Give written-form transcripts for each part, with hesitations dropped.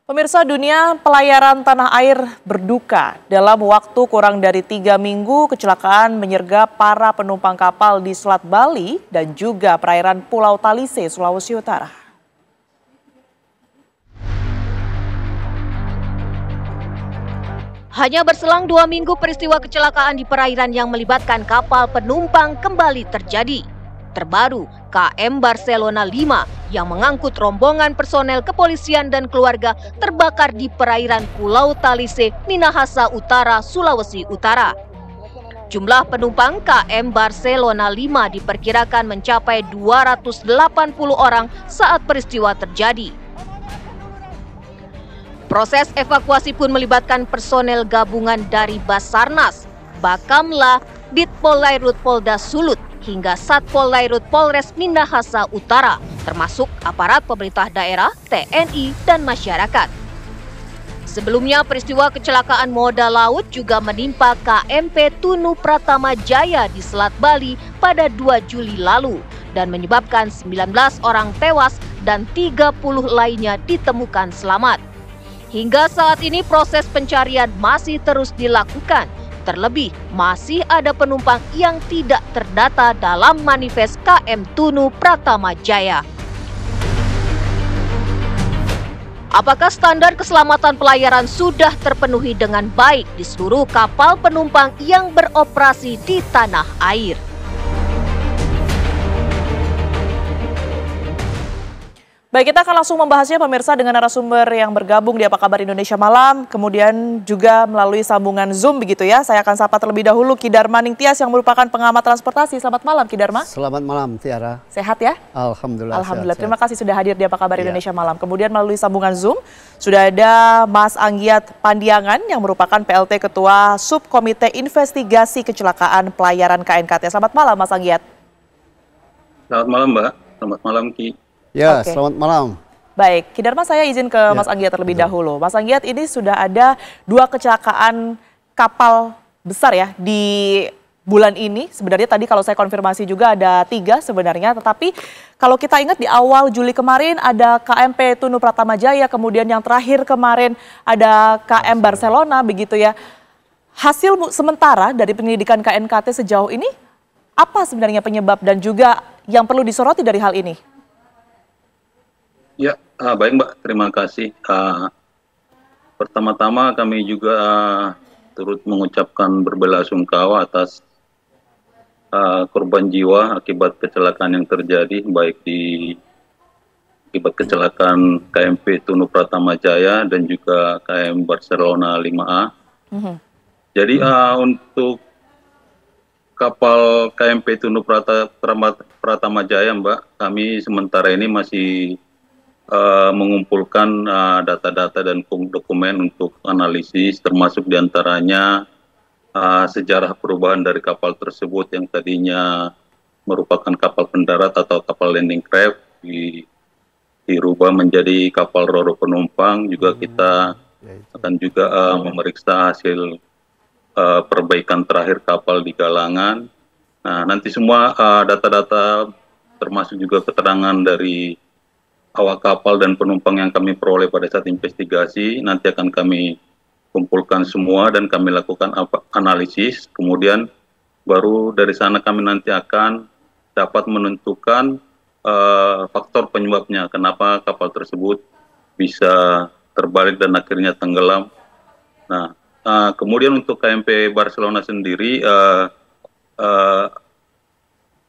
Pemirsa, dunia pelayaran tanah air berduka. Dalam waktu kurang dari 3 minggu, kecelakaan menyergap para penumpang kapal di Selat Bali dan juga perairan Pulau Talise, Sulawesi Utara. Hanya berselang 2 minggu peristiwa kecelakaan di perairan yang melibatkan kapal penumpang kembali terjadi. Terbaru, KM Barcelona 5 yang mengangkut rombongan personel kepolisian dan keluarga terbakar di perairan Pulau Talise, Minahasa Utara, Sulawesi Utara. Jumlah penumpang KM Barcelona 5 diperkirakan mencapai 280 orang saat peristiwa terjadi. Proses evakuasi pun melibatkan personel gabungan dari Basarnas, Bakamla, Ditpolairut Polda Sulut, hingga Satpolairut Polres Minahasa Utara, termasuk aparat pemerintah daerah, TNI, dan masyarakat. Sebelumnya, peristiwa kecelakaan moda laut juga menimpa KMP Tunu Pratama Jaya di Selat Bali pada 2 Juli lalu dan menyebabkan 19 orang tewas dan 30 lainnya ditemukan selamat. Hingga saat ini proses pencarian masih terus dilakukan. Terlebih, masih ada penumpang yang tidak terdata dalam manifest KM Tunu Pratama Jaya. Apakah standar keselamatan pelayaran sudah terpenuhi dengan baik di seluruh kapal penumpang yang beroperasi di tanah air? Baik, kita akan langsung membahasnya pemirsa dengan narasumber yang bergabung di Apa Kabar Indonesia Malam, kemudian juga melalui sambungan Zoom begitu ya. Saya akan sapa terlebih dahulu Ki Dharma Ningtyas yang merupakan pengamat transportasi. Selamat malam Ki Dharma. Selamat malam Tiara. Sehat ya? Alhamdulillah. Alhamdulillah. Sehat. Terima kasih sudah hadir di Apa Kabar Indonesia Malam. Kemudian melalui sambungan Zoom sudah ada Mas Anggiat Pandiangan yang merupakan PLT Ketua Subkomite Investigasi Kecelakaan Pelayaran KNKT. Selamat malam Mas Anggiat. Selamat malam Mbak. Selamat malam Ki. Ya, Oke. Selamat malam. Baik, Ki Dharma saya izin ke Mas Anggiat terlebih dahulu. Mas Anggiat, ini sudah ada 2 kecelakaan kapal besar ya di bulan ini. Sebenarnya tadi kalau saya konfirmasi juga ada 3 sebenarnya. Tetapi kalau kita ingat di awal Juli kemarin ada KMP Tunu Pratama Jaya, kemudian yang terakhir kemarin ada KM Barcelona begitu ya. Hasil sementara dari penyelidikan KNKT sejauh ini, apa sebenarnya penyebab dan juga yang perlu disoroti dari hal ini? Ya, baik Mbak. Terima kasih. Pertama-tama kami juga turut mengucapkan berbelasungkawa atas korban jiwa akibat kecelakaan yang terjadi, baik akibat kecelakaan KMP Tunu Pratama Jaya dan juga KM Barcelona 5A. Jadi untuk kapal KMP Tunu Pratama Jaya, Mbak, kami sementara ini masih mengumpulkan data-data dan dokumen untuk analisis, termasuk diantaranya sejarah perubahan dari kapal tersebut yang tadinya merupakan kapal pendarat atau kapal landing craft dirubah menjadi kapal ro-ro penumpang. Juga kita akan juga memeriksa hasil perbaikan terakhir kapal di Galangan. Nah, nanti semua data-data termasuk juga keterangan dari awak kapal dan penumpang yang kami peroleh pada saat investigasi nanti akan kami kumpulkan semua dan kami lakukan analisis. Kemudian baru dari sana kami nanti akan dapat menentukan faktor penyebabnya, kenapa kapal tersebut bisa terbalik dan akhirnya tenggelam. Nah, kemudian untuk KMP Barcelona sendiri,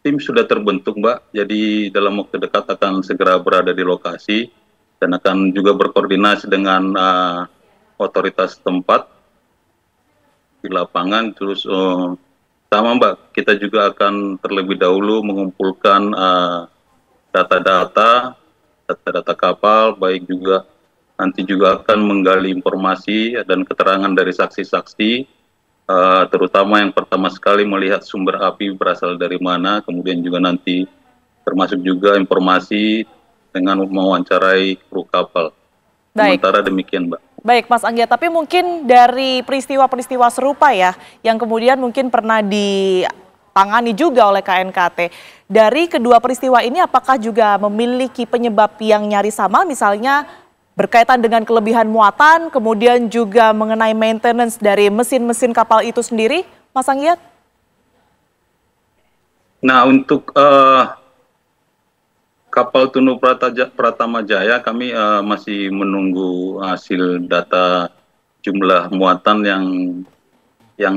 tim sudah terbentuk Mbak, jadi dalam waktu dekat akan segera berada di lokasi dan akan juga berkoordinasi dengan otoritas tempat di lapangan. Terus sama Mbak, kita juga akan terlebih dahulu mengumpulkan data-data kapal, baik juga nanti juga akan menggali informasi dan keterangan dari saksi-saksi, terutama yang pertama sekali melihat sumber api berasal dari mana, kemudian juga nanti termasuk juga informasi dengan mewawancarai kru kapal. Baik. Sementara demikian Mbak. Baik Mas Anggiat, tapi mungkin dari peristiwa-peristiwa serupa ya, yang kemudian mungkin pernah ditangani juga oleh KNKT. Dari kedua peristiwa ini apakah juga memiliki penyebab yang nyaris sama, misalnya berkaitan dengan kelebihan muatan, kemudian juga mengenai maintenance dari mesin-mesin kapal itu sendiri, Mas Anggiat? Nah, untuk kapal Tunu Pratama Jaya, kami masih menunggu hasil data jumlah muatan yang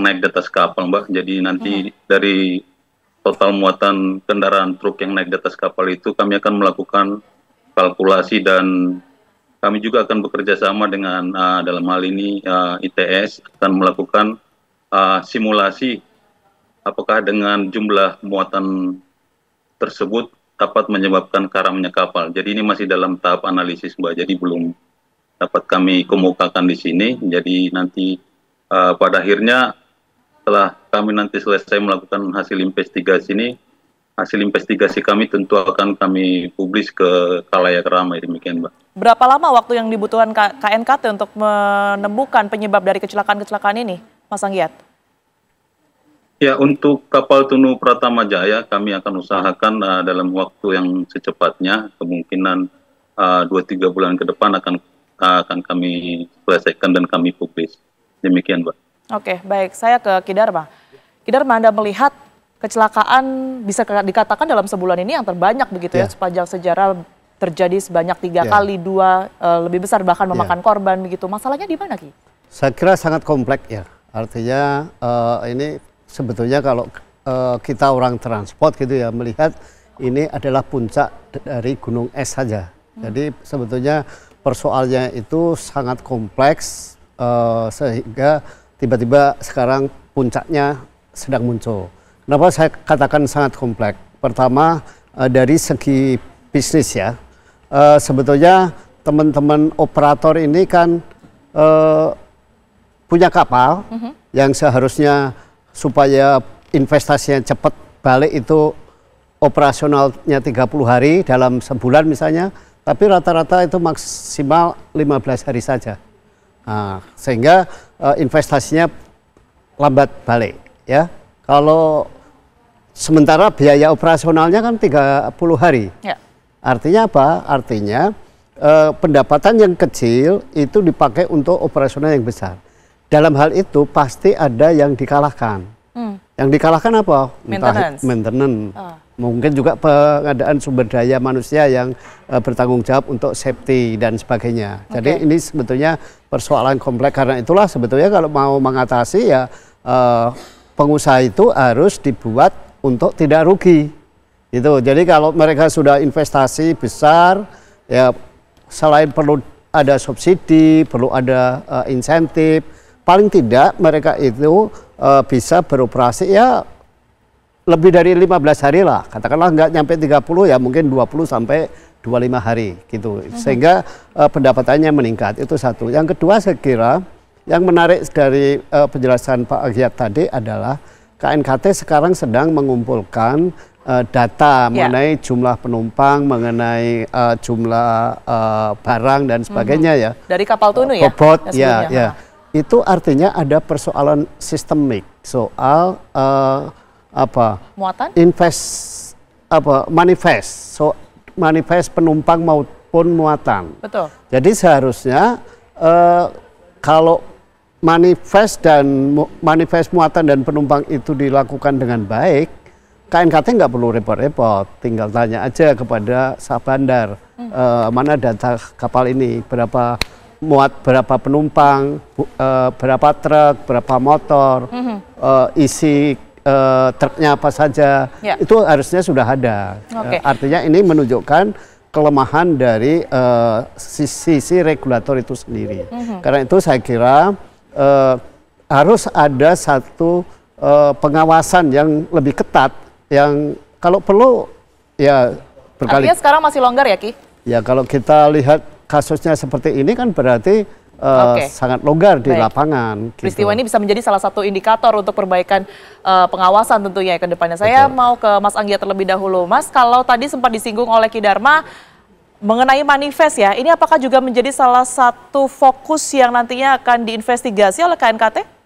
naik di atas kapal, Mbak. Jadi nanti dari total muatan kendaraan truk yang naik di atas kapal itu, kami akan melakukan kalkulasi dan kami juga akan bekerja sama dengan dalam hal ini ITS akan melakukan simulasi apakah dengan jumlah muatan tersebut dapat menyebabkan karamnya kapal. Jadi ini masih dalam tahap analisis, Mbak. Jadi belum dapat kami kemukakan di sini. Jadi nanti pada akhirnya setelah kami nanti selesai melakukan hasil investigasi ini, hasil investigasi kami tentu akan kami publis ke khalayak ramai, demikian, Mbak. Berapa lama waktu yang dibutuhkan KNKT untuk menemukan penyebab dari kecelakaan-kecelakaan ini, Mas Anggiat? Ya, untuk kapal Tunu Pratama Jaya kami akan usahakan dalam waktu yang secepatnya, kemungkinan 2-3 bulan ke depan akan kami selesaikan dan kami publis. Demikian, Mbak. Oke, baik. Saya ke Kidarma. Kidarma, Anda melihat kecelakaan bisa dikatakan dalam sebulan ini yang terbanyak begitu ya, sepanjang sejarah terjadi sebanyak 3 kali, 2 lebih besar bahkan memakan korban begitu. Masalahnya di mana, Ki? Saya kira sangat kompleks ya. Artinya ini sebetulnya kalau kita orang transport gitu ya melihat ini adalah puncak dari gunung es saja. Jadi sebetulnya persoalannya itu sangat kompleks sehingga tiba-tiba sekarang puncaknya sedang muncul. Kenapa saya katakan sangat kompleks? Pertama dari segi bisnis ya, sebetulnya teman-teman operator ini kan punya kapal yang seharusnya supaya investasinya cepat balik itu operasionalnya 30 hari dalam sebulan misalnya, tapi rata-rata itu maksimal 15 hari saja. Nah, sehingga investasinya lambat balik ya. Kalau sementara biaya operasionalnya kan 30 hari. Ya. Artinya apa? Artinya pendapatan yang kecil itu dipakai untuk operasional yang besar. Dalam hal itu pasti ada yang dikalahkan. Yang dikalahkan apa? Maintenance. Mungkin juga pengadaan sumber daya manusia yang bertanggung jawab untuk safety dan sebagainya. Jadi ini sebetulnya persoalan kompleks. Karena itulah sebetulnya kalau mau mengatasi ya pengusaha itu harus dibuat untuk tidak rugi. Gitu. Jadi kalau mereka sudah investasi besar, ya selain perlu ada subsidi, perlu ada insentif, paling tidak mereka itu bisa beroperasi ya lebih dari 15 hari lah. Katakanlah nggak nyampe 30 ya mungkin 20 sampai 25 hari gitu. Sehingga pendapatannya meningkat. Itu satu. Yang kedua saya kira yang menarik dari penjelasan Pak Anggiat tadi adalah KNKT sekarang sedang mengumpulkan data mengenai jumlah penumpang, mengenai jumlah barang dan sebagainya ya. Dari kapal Tunu ya? Bobot, ya. Itu artinya ada persoalan sistemik soal muatan? Manifest penumpang maupun muatan. Betul. Jadi seharusnya kalau manifest muatan dan penumpang itu dilakukan dengan baik, KNKT nggak perlu repot-repot, tinggal tanya aja kepada sah bandar mana data kapal ini, berapa muat, berapa penumpang, berapa truk, berapa motor, isi truknya apa saja, itu harusnya sudah ada. Artinya ini menunjukkan kelemahan dari sisi regulator itu sendiri. Karena itu saya kira harus ada satu pengawasan yang lebih ketat, yang kalau perlu ya berkali. Artinya sekarang masih longgar ya, Ki? Ya kalau kita lihat kasusnya seperti ini kan berarti sangat longgar di lapangan. Peristiwa ini bisa menjadi salah satu indikator untuk perbaikan pengawasan tentunya ke depannya. Saya mau ke Mas Anggiat terlebih dahulu. Mas, kalau tadi sempat disinggung oleh Ki Dharma mengenai manifest ya, ini apakah juga menjadi salah satu fokus yang nantinya akan diinvestigasi oleh KNKT?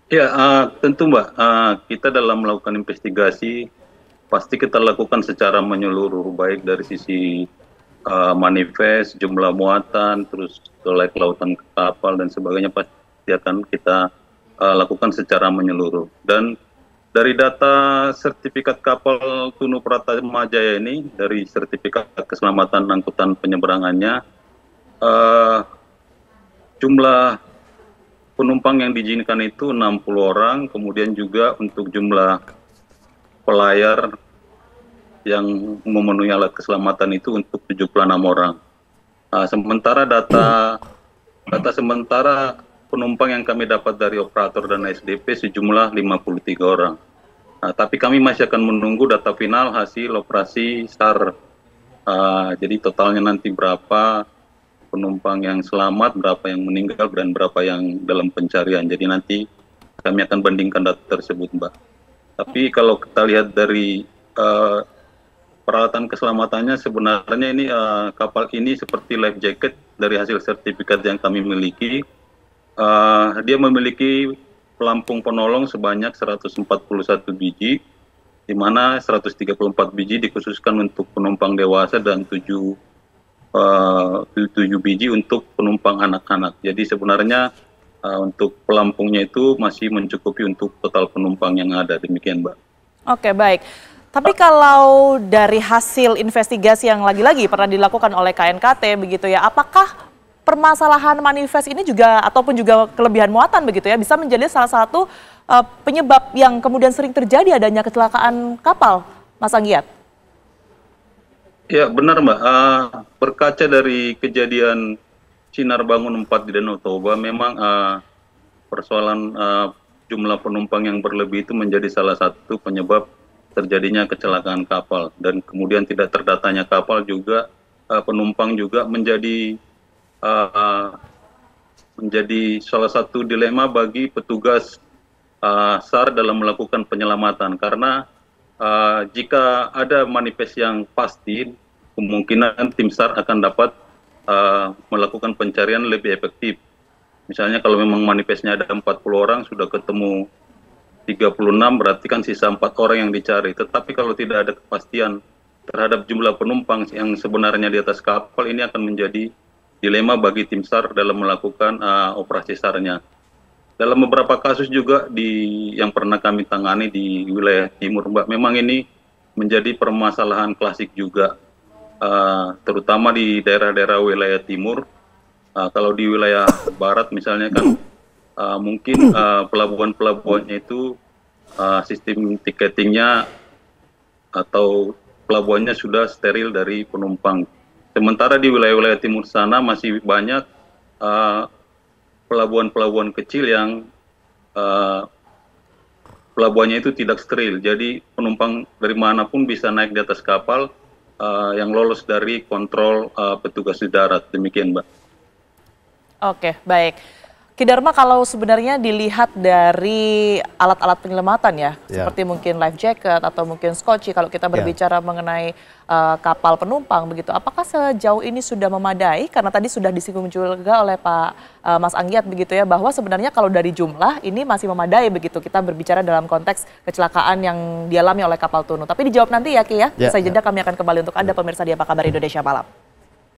Ya, tentu Mbak, kita dalam melakukan investigasi pasti kita lakukan secara menyeluruh, baik dari sisi manifest, jumlah muatan, terus layak lautan kapal dan sebagainya pasti akan kita lakukan secara menyeluruh. Dan dari data sertifikat kapal Tunu Pratama Jaya ini, dari sertifikat keselamatan angkutan penyeberangannya, jumlah penumpang yang diizinkan itu 60 orang, kemudian juga untuk jumlah pelayar yang memenuhi alat keselamatan itu untuk 76 orang. Sementara data sementara penumpang yang kami dapat dari operator dan SDP sejumlah 53 orang. Tapi kami masih akan menunggu data final hasil operasi SAR. Jadi totalnya nanti berapa penumpang yang selamat, berapa yang meninggal, dan berapa yang dalam pencarian. Jadi nanti kami akan bandingkan data tersebut, Mbak. Tapi kalau kita lihat dari peralatan keselamatannya, sebenarnya ini kapal ini seperti life jacket dari hasil sertifikat yang kami miliki. Dia memiliki pelampung penolong sebanyak 141 biji, di mana 134 biji dikhususkan untuk penumpang dewasa dan 7 biji untuk penumpang anak-anak. Jadi sebenarnya untuk pelampungnya itu masih mencukupi untuk total penumpang yang ada. Demikian, Mbak. Oke, baik. Tapi kalau dari hasil investigasi yang lagi-lagi pernah dilakukan oleh KNKT begitu ya, apakah permasalahan manifest ini juga ataupun juga kelebihan muatan begitu ya bisa menjadi salah satu penyebab yang kemudian sering terjadi adanya kecelakaan kapal, Mas Anggiat? Ya benar, Mbak. Berkaca dari kejadian Sinar Bangun 4 di Danau Toba, memang persoalan jumlah penumpang yang berlebih itu menjadi salah satu penyebab terjadinya kecelakaan kapal, dan kemudian tidak terdatanya kapal juga penumpang juga menjadi salah satu dilema bagi petugas SAR dalam melakukan penyelamatan, karena jika ada manifest yang pasti, kemungkinan tim SAR akan dapat melakukan pencarian lebih efektif. Misalnya kalau memang manifestnya ada 40 orang, sudah ketemu 36, berarti kan sisa 4 orang yang dicari. Tetapi kalau tidak ada kepastian terhadap jumlah penumpang yang sebenarnya di atas kapal, ini akan menjadi dilema bagi tim SAR dalam melakukan operasi SAR-nya. Dalam beberapa kasus juga yang pernah kami tangani di wilayah timur, Mbak, memang ini menjadi permasalahan klasik juga, terutama di daerah-daerah wilayah timur. Kalau di wilayah barat misalnya kan mungkin pelabuhan-pelabuhannya itu sistem tiketingnya atau pelabuhannya sudah steril dari penumpang. Sementara di wilayah-wilayah timur sana masih banyak pelabuhan-pelabuhan kecil yang pelabuhannya itu tidak steril. Jadi penumpang dari manapun bisa naik di atas kapal yang lolos dari kontrol petugas di darat. Demikian, Mbak. Oke, baik. Ki Dharma, kalau sebenarnya dilihat dari alat-alat penyelamatan ya, seperti mungkin life jacket atau mungkin skoci, kalau kita berbicara mengenai kapal penumpang begitu, apakah sejauh ini sudah memadai? Karena tadi sudah disinggung juga oleh Pak Mas Anggiat begitu ya, bahwa sebenarnya kalau dari jumlah ini masih memadai begitu, kita berbicara dalam konteks kecelakaan yang dialami oleh kapal Tunu. Tapi dijawab nanti ya Ki ya, usai jeda kami akan kembali untuk Anda pemirsa di Apa Kabar Indonesia Malam.